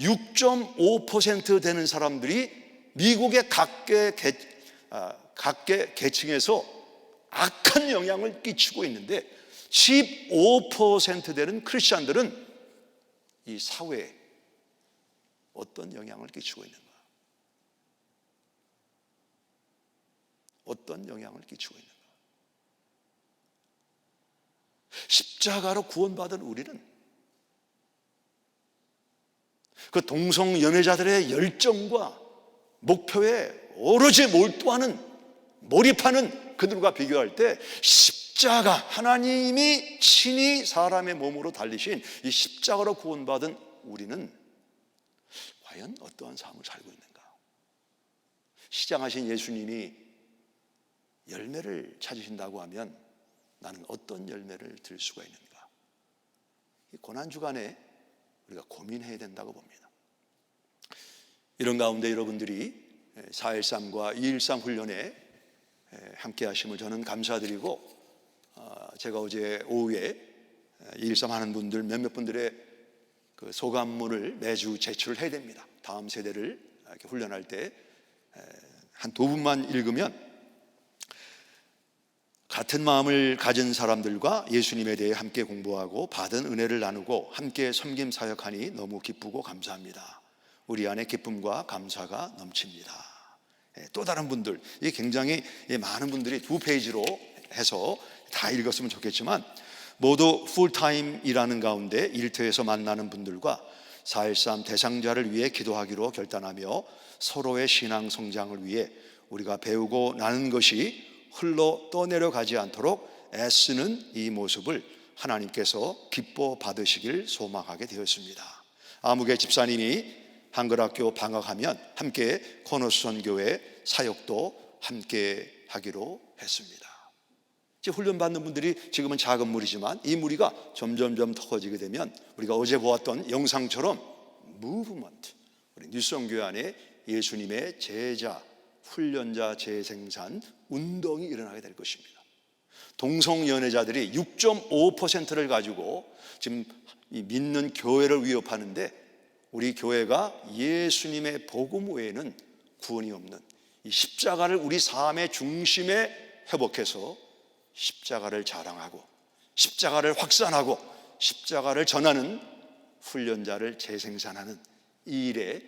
6.5% 되는 사람들이 미국의 각계 계층에서 악한 영향을 끼치고 있는데 15% 되는 크리스찬들은 이 사회에 어떤 영향을 끼치고 있는가? 어떤 영향을 끼치고 있는가? 십자가로 구원받은 우리는 그 동성 연애자들의 열정과 목표에 오로지 몰입하는 그들과 비교할 때 십자가, 하나님이 친히 사람의 몸으로 달리신 이 십자가로 구원받은 우리는 과연 어떠한 삶을 살고 있는가? 시장하신 예수님이 열매를 찾으신다고 하면 나는 어떤 열매를 들 수가 있는가? 이 고난주간에 우리가 고민해야 된다고 봅니다. 이런 가운데 여러분들이 4.13과 2.13 훈련에 함께 하심을 저는 감사드리고, 제가 어제 오후에 2.13 하는 분들 몇몇 분들의 그 소감문을 매주 제출을 해야 됩니다. 다음 세대를 이렇게 훈련할 때 한 두 분만 읽으면 같은 마음을 가진 사람들과 예수님에 대해 함께 공부하고 받은 은혜를 나누고 함께 섬김 사역하니 너무 기쁘고 감사합니다. 우리 안에 기쁨과 감사가 넘칩니다. 또 다른 분들, 이게 굉장히 많은 분들이 2페이지로 해서 다 읽었으면 좋겠지만 모두 풀타임 일하는 가운데 일터에서 만나는 분들과 4.13 대상자를 위해 기도하기로 결단하며 서로의 신앙 성장을 위해 우리가 배우고 나는 것이 흘러 떠내려가지 않도록 애쓰는 이 모습을 하나님께서 기뻐 받으시길 소망하게 되었습니다. 아무개 집사님이 한글학교 방학하면 함께 코너수선교회 사역도 함께 하기로 했습니다. 훈련받는 분들이 지금은 작은 무리지만 이 무리가 점점점 커지게 되면 우리가 어제 보았던 영상처럼 무브먼트, 우리 뉴성교회 안에 예수님의 제자, 훈련자 재생산 운동이 일어나게 될 것입니다. 동성연애자들이 6.5%를 가지고 지금 믿는 교회를 위협하는데 우리 교회가 예수님의 복음 외에는 구원이 없는 이 십자가를 우리 삶의 중심에 회복해서 십자가를 자랑하고 십자가를 확산하고 십자가를 전하는 훈련자를 재생산하는 이 일에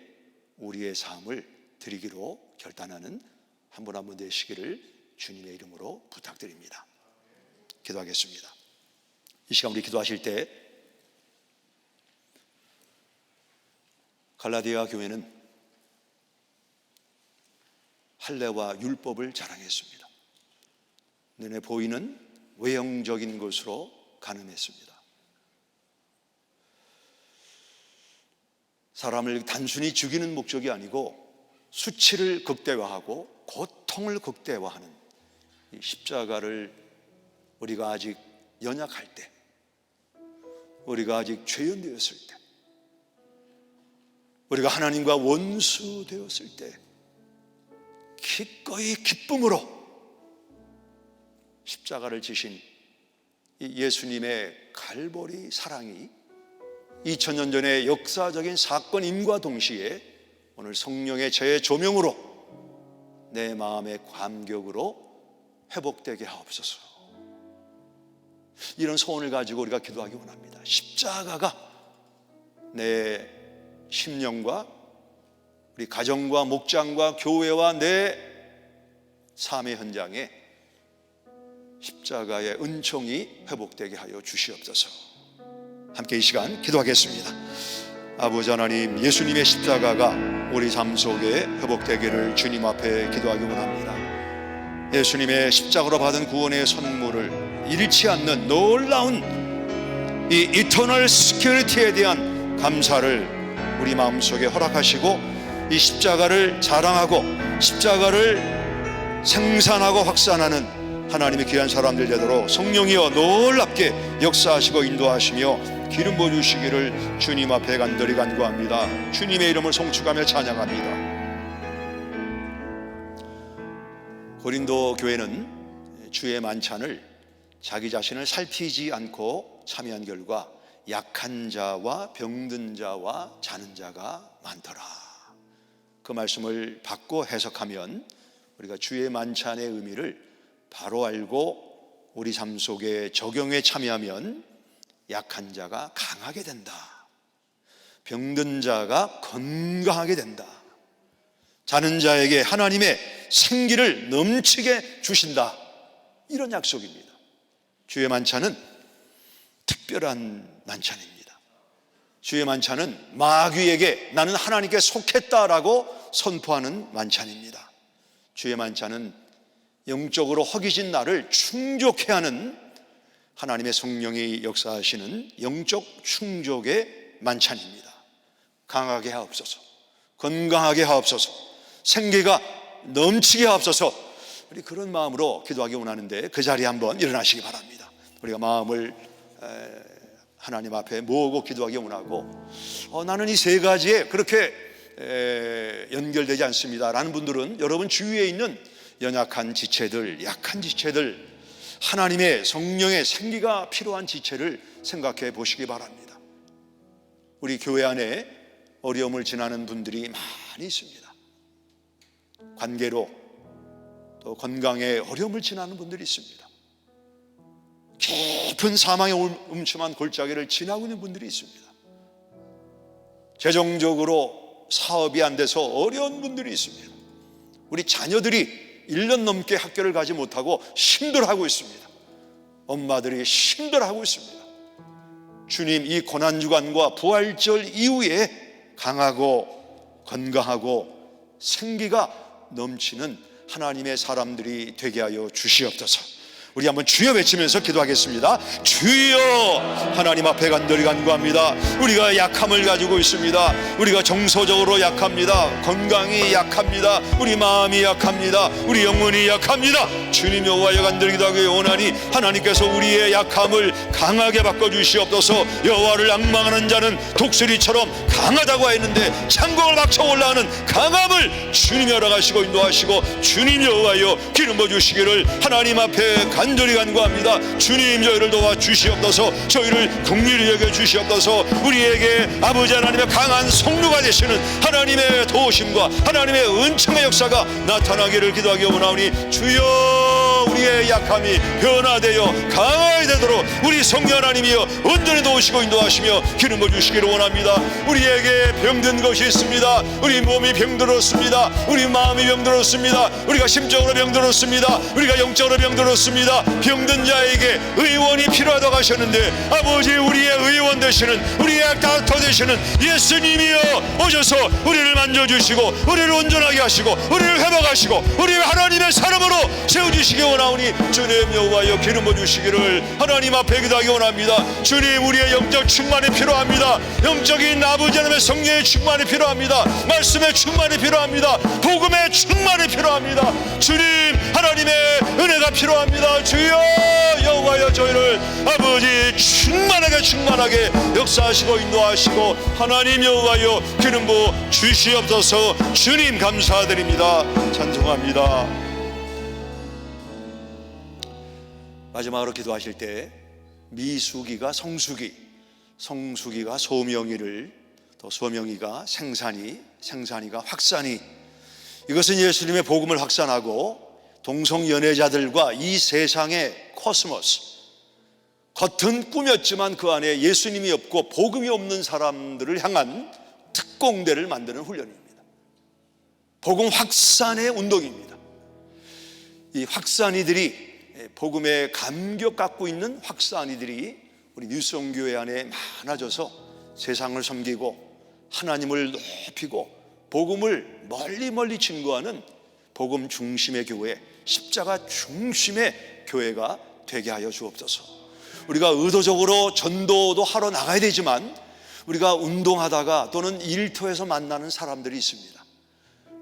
우리의 삶을 드리기로 결단하는 한 분 한 분 되시기를 주님의 이름으로 부탁드립니다. 기도하겠습니다. 이 시간 우리 기도하실 때 갈라디아 교회는 할례와 율법을 자랑했습니다. 눈에 보이는 외형적인 것으로 가늠했습니다. 사람을 단순히 죽이는 목적이 아니고 수치를 극대화하고 고통을 극대화하는 이 십자가를 우리가 아직 연약할 때, 우리가 아직 죄인되었을 때, 우리가 하나님과 원수되었을 때 기꺼이 기쁨으로 십자가를 지신 이 예수님의 갈보리 사랑이 2000년 전의 역사적인 사건임과 동시에 오늘 성령의 재조명으로 내 마음의 감격으로 회복되게 하옵소서. 이런 소원을 가지고 우리가 기도하기 원합니다. 십자가가 내 심령과 우리 가정과 목장과 교회와 내 삶의 현장에 십자가의 은총이 회복되게 하여 주시옵소서. 함께 이 시간 기도하겠습니다. 아버지 하나님, 예수님의 십자가가 우리 삶 속에 회복되기를 주님 앞에 기도하기 원합니다. 예수님의 십자가로 받은 구원의 선물을 잃지 않는 놀라운 이 이터널 시큐리티에 대한 감사를 우리 마음속에 허락하시고 이 십자가를 자랑하고 십자가를 생산하고 확산하는 하나님의 귀한 사람들 되도록 성령이여 놀랍게 역사하시고 인도하시며 기름 부어주시기를 주님 앞에 간절히 간구합니다. 주님의 이름을 송축하며 찬양합니다. 고린도 교회는 주의 만찬을 자기 자신을 살피지 않고 참여한 결과 약한 자와 병든 자와 자는 자가 많더라. 그 말씀을 받고 해석하면 우리가 주의 만찬의 의미를 바로 알고 우리 삶 속에 적용에 참여하면 약한 자가 강하게 된다. 병든 자가 건강하게 된다. 자는 자에게 하나님의 생기를 넘치게 주신다. 이런 약속입니다. 주의 만찬은 특별한 만찬입니다. 주의 만찬은 마귀에게 나는 하나님께 속했다라고 선포하는 만찬입니다. 주의 만찬은 영적으로 허기진 나를 충족해 하는 하나님의 성령이 역사하시는 영적 충족의 만찬입니다. 강하게 하옵소서, 건강하게 하옵소서, 생기가 넘치게 하옵소서. 우리 그런 마음으로 기도하기 원하는데 그 자리에 한번 일어나시기 바랍니다. 우리가 마음을 하나님 앞에 모으고 기도하기 원하고 나는 이 세 가지에 그렇게 연결되지 않습니다 라는 분들은 여러분 주위에 있는 연약한 지체들, 약한 지체들, 하나님의 성령의 생기가 필요한 지체를 생각해 보시기 바랍니다. 우리 교회 안에 어려움을 지나는 분들이 많이 있습니다. 관계로 또 건강에 어려움을 지나는 분들이 있습니다. 깊은 사망의 음침한 골짜기를 지나고 있는 분들이 있습니다. 재정적으로 사업이 안 돼서 어려운 분들이 있습니다. 우리 자녀들이 1년 넘게 학교를 가지 못하고 힘들어하고 있습니다. 엄마들이 힘들어하고 있습니다. 주님, 이 고난주간과 부활절 이후에 강하고 건강하고 생기가 넘치는 하나님의 사람들이 되게 하여 주시옵소서. 우리 한번 주여 외치면서 기도하겠습니다. 주여, 하나님 앞에 간절히 간구합니다. 우리가 약함을 가지고 있습니다. 우리가 정서적으로 약합니다. 건강이 약합니다. 우리 마음이 약합니다. 우리 영혼이 약합니다. 주님 여호와여 간절히 기도하기 원하니 하나님께서 우리의 약함을 강하게 바꿔주시옵소서. 여호와를 앙망하는 자는 독수리처럼 강하다고 했는데 창공을 박쳐 올라가는 강함을 주님이 허락하시고 인도하시고 주님 여호와여 기름 부어주시기를 하나님 앞에 간절히 간구합니다. 주님 저희를 도와주시옵소서. 저희를 긍휼히 여겨주시옵소서. 우리에게 아버지 하나님의 강한 성루가 되시는 하나님의 도우심과 하나님의 은총의 역사가 나타나기를 기도하기 원하오니 주여, 우리의 약함이 변화되어 강하게 되도록 우리 성령 하나님이여 온전히 도우시고 인도하시며 기름 부어주시기를 원합니다. 우리에게 병든 것이 있습니다. 우리 몸이 병들었습니다. 우리 마음이 병들었습니다. 우리가 심적으로 병들었습니다. 우리가 영적으로 병들었습니다. 병든 자에게 의원이 필요하다고 하셨는데 아버지, 우리의 의원 되시는, 우리의 닥터 되시는 예수님이여 오셔서 우리를 만져주시고 우리를 온전하게 하시고 우리를 회복하시고 우리를 하나님의 사람으로 세워주시기 원하오니 주님 여호와여 기름 부어주시기를 하나님 앞에 기도하기 원합니다. 주님, 우리의 영적 충만이 필요합니다. 영적인 아버지 하나님의 성령의 충만이 필요합니다. 말씀의 충만이 필요합니다. 복음의 충만이 필요합니다. 주님, 하나님의 은혜가 필요합니다. 주여 여호와여 저희를 아버지 충만하게 역사하시고 인도하시고 하나님 여호와여 기름 부어 주시옵소서. 주님 감사드립니다. 찬송합니다. 마지막으로 기도하실 때 미숙이가 성숙이, 성숙이가 소명이를, 또 소명이가 생산이, 생산이가 확산이, 이것은 예수님의 복음을 확산하고 동성연애자들과 이 세상의 코스모스, 겉은 꾸몄지만 그 안에 예수님이 없고 복음이 없는 사람들을 향한 특공대를 만드는 훈련입니다. 복음 확산의 운동입니다. 이 확산이들이, 복음의 감격 갖고 있는 확산이들이 우리 뉴스온교회 안에 많아져서 세상을 섬기고 하나님을 높이고 복음을 멀리 증거하는 복음 중심의 교회, 십자가 중심의 교회가 되게 하여 주옵소서. 우리가 의도적으로 전도도 하러 나가야 되지만 우리가 운동하다가 또는 일터에서 만나는 사람들이 있습니다.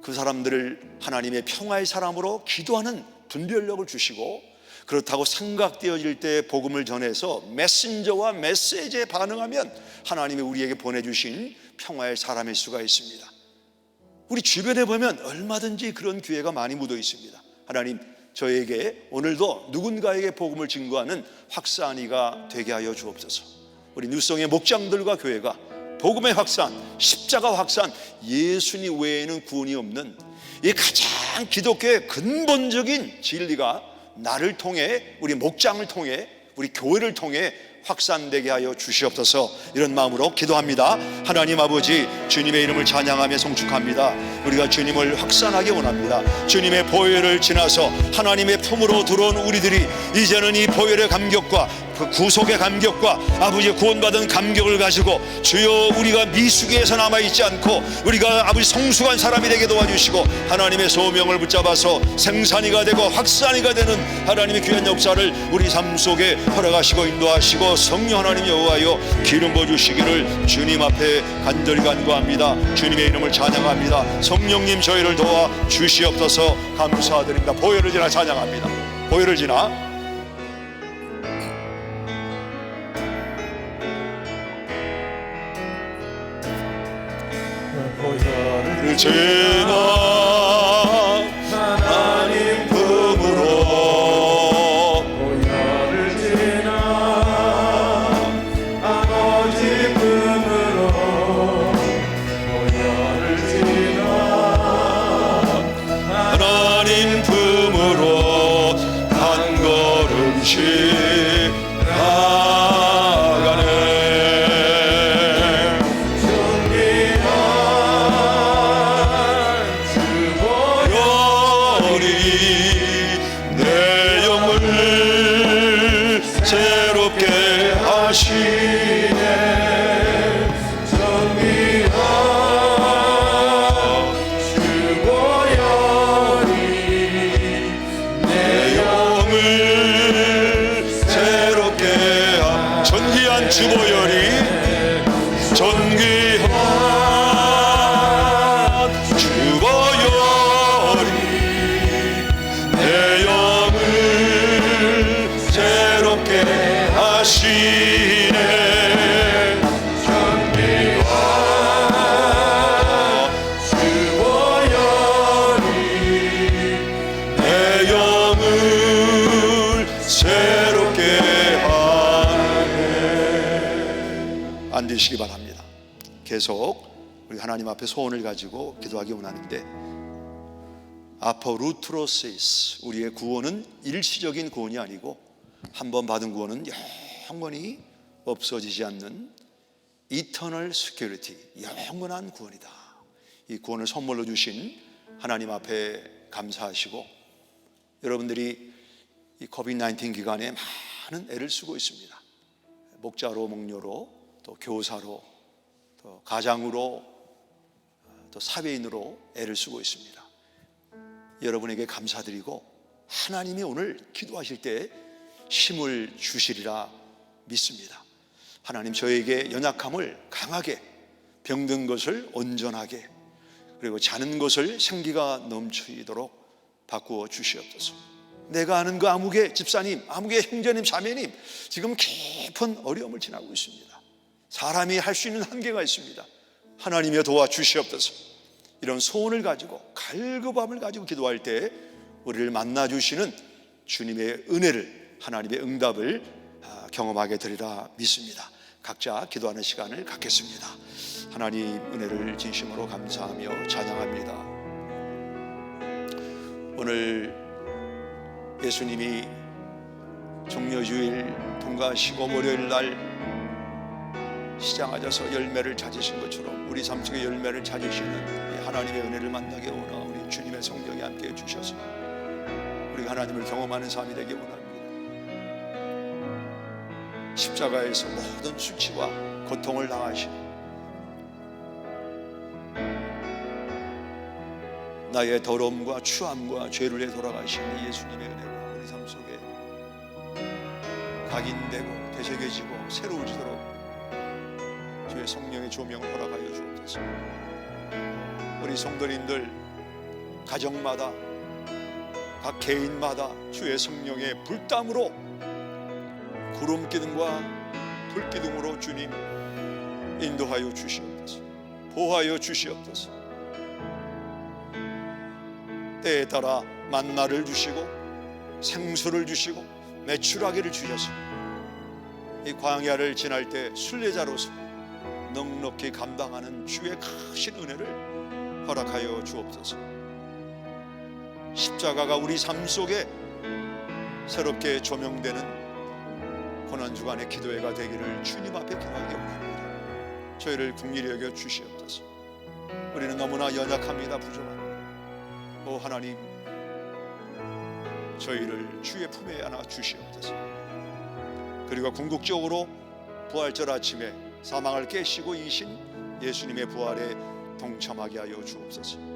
그 사람들을 하나님의 평화의 사람으로 기도하는 분별력을 주시고, 그렇다고 생각되어질 때 복음을 전해서 메신저와 메시지에 반응하면 하나님이 우리에게 보내주신 평화의 사람일 수가 있습니다. 우리 주변에 보면 얼마든지 그런 기회가 많이 묻어 있습니다. 하나님, 저에게 오늘도 누군가에게 복음을 증거하는 확산이가 되게 하여 주옵소서. 우리 뉴스성의 목장들과 교회가 복음의 확산, 십자가 확산, 예수님 외에는 구원이 없는 이 가장 기독교의 근본적인 진리가 나를 통해, 우리 목장을 통해, 우리 교회를 통해 확산되게 하여 주시옵소서. 이런 마음으로 기도합니다. 하나님 아버지, 주님의 이름을 찬양하며 송축합니다. 우리가 주님을 확산하기 원합니다. 주님의 보혈을 지나서 하나님의 품으로 들어온 우리들이 이제는 이 보혈의 감격과 그 구속의 감격과 아버지의 구원받은 감격을 가지고 주여 우리가 미숙에서 남아있지 않고 우리가 아버지 성숙한 사람이 되게 도와주시고 하나님의 소명을 붙잡아서 생산이가 되고 확산이가 되는 하나님의 귀한 역사를 우리 삶 속에 허락하시고 인도하시고 성령 하나님 여호와여 기름 부어주시기를 주님 앞에 간절히 간구합니다. 주님의 이름을 찬양합니다. 성령님 저희를 도와 주시옵소서. 감사드립니다. 보혈을 지나 찬양합니다. 보혈을 지나 보혈을 지나 하나님 품으로, 보혈을 지나 아버지 품으로, 보혈을 지나 하나님 품으로 한 걸음씩 나가네. 내 영을 새롭게 하시네. 정의한 주보혈이 내 영을 새롭게 하. 전귀한 주보혈이, 전귀한 주보혈이 내 영을 새롭게 하시네. 정의한 주보혈이 내 영을 새롭게 하네. 앉으시기 바랍니다. 계속 우리 하나님 앞에 소원을 가지고 기도하기 원하는데, 아포루트로시스, 우리의 구원은 일시적인 구원이 아니고 한 번 받은 구원은 영원히 없어지지 않는 이터널 시큐리티, 영원한 구원이다. 이 구원을 선물로 주신 하나님 앞에 감사하시고, 여러분들이 이 코비드-19 기간에 많은 애를 쓰고 있습니다. 목자로, 목녀로, 또 교사로, 또 가장으로, 또 사회인으로 애를 쓰고 있습니다. 여러분에게 감사드리고 하나님이 오늘 기도하실 때 힘을 주시리라 믿습니다. 하나님, 저에게 연약함을 강하게, 병든 것을 온전하게, 그리고 자는 것을 생기가 넘치도록 바꾸어 주시옵소서. 내가 아는 그 아무개 집사님, 아무개 형제님, 자매님, 지금 깊은 어려움을 지나고 있습니다. 사람이 할 수 있는 한계가 있습니다. 하나님이 도와주시옵소서. 이런 소원을 가지고, 갈급함을 가지고 기도할 때 우리를 만나주시는 주님의 은혜를, 하나님의 응답을 경험하게 되리라 믿습니다. 각자 기도하는 시간을 갖겠습니다. 하나님 은혜를 진심으로 감사하며 찬양합니다. 오늘 예수님이 종려주일 통과하시고 월요일 날 시장하셔서 열매를 찾으신 것처럼 우리 삶 속에 열매를 찾으시는 하나님의 은혜를 만나게 원하오니 주님의 성령이 함께 해주셔서 우리가 하나님을 경험하는 삶이 되기 원합니다. 십자가에서 모든 수치와 고통을 당하시고 나의 더러움과 추함과 죄를 해 돌아가신 예수님의 은혜가 우리 삶 속에 각인되고 되새겨지고 새로워지도록 주의 성령의 조명을 허락하여 주옵소서. 우리 성도님들 가정마다 각 개인마다 주의 성령의 불담으로 구름 기둥과 불 기둥으로 주님 인도하여 주시옵소서. 보호하여 주시옵소서. 때에 따라 만나를 주시고 생수를 주시고 메추라기를 주셔서 이 광야를 지날 때 순례자로서 넉넉히 감당하는 주의 크신 은혜를 허락하여 주옵소서. 십자가가 우리 삶 속에 새롭게 조명되는 고난주간의 기도회가 되기를 주님 앞에 기도하기 원합니다. 저희를 긍휼히 여겨 주시옵소서. 우리는 너무나 연약합니다. 부족합니다. 오 하나님, 저희를 주의 품에 안아 주시옵소서. 그리고 궁극적으로 부활절 아침에 사망을 깨시고 이신 예수님의 부활에 동참하게 하여 주옵소서.